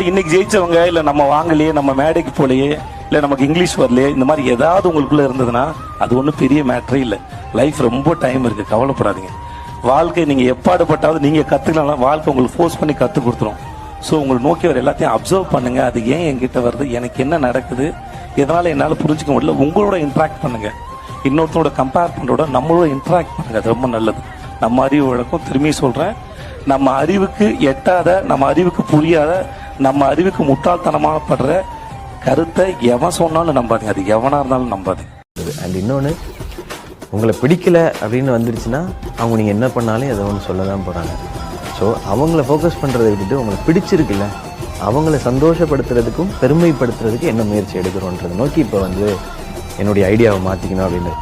இன்னைக்கு ஜெயிச்சவங்க இல்லை நம்ம வாங்கலையே, நம்ம மேடைக்கு போலையே, இல்லை நமக்கு இங்கிலீஷ் வரலையே, இந்த மாதிரி ஏதாவது உங்களுக்குள்ள இருந்ததுன்னா அது ஒன்றும் பெரிய மேட்ரே இல்லை. லைஃப் ரொம்ப டைம் இருக்கு, கவலைப்படாதீங்க. வாழ்க்கை நீங்க எப்பாடுபட்டாவது நீங்க கத்துக்கலாம், வாழ்க்கை உங்களுக்கு ஃபோர்ஸ் பண்ணி கற்றுக் கொடுத்துரும். ஸோ உங்களை நோக்கி வர எல்லாத்தையும் அப்சர்வ் பண்ணுங்க. அது ஏன் என்கிட்ட வருது, எனக்கு என்ன நடக்குது, எதனால என்னால் புரிஞ்சுக்க முடியல, உங்களோட இன்ட்ராக்ட் பண்ணுங்க. இன்னொருத்தரோட கம்பேர் பண்ணுறோட நம்மளோட இன்ட்ராக்ட் பண்ணுங்க, அது ரொம்ப நல்லது. நம்ம அறிவு வழக்கம் திரும்பி சொல்றேன், நம்ம அறிவுக்கு எட்டாத, நம்ம அறிவுக்கு புரியாத, நம்ம அறிவுக்கு முட்டாள்தனமாக படுற கருத்தை எவன் சொன்னாலும் நம்பாதீங்க, அது எவனா இருந்தாலும் நம்பாதீங்க. அண்ட் இன்னொன்று, உங்களை பிடிக்கல அப்படின்னு வந்துருச்சுன்னா அவங்க நீங்கள் என்ன பண்ணாலும் அதை ஒன்று சொல்ல தான் போகிறாங்க. ஸோ அவங்கள ஃபோக்கஸ் பண்ணுறதை விட்டுட்டு உங்களுக்கு பிடிச்சிருக்குல்ல அவங்கள சந்தோஷப்படுத்துறதுக்கும் பெருமைப்படுத்துறதுக்கு என்ன முயற்சி எடுக்கிறோன்றதை நோக்கி இப்போ என்னுடைய ஐடியாவை மாற்றிக்கணும் அப்படின்னு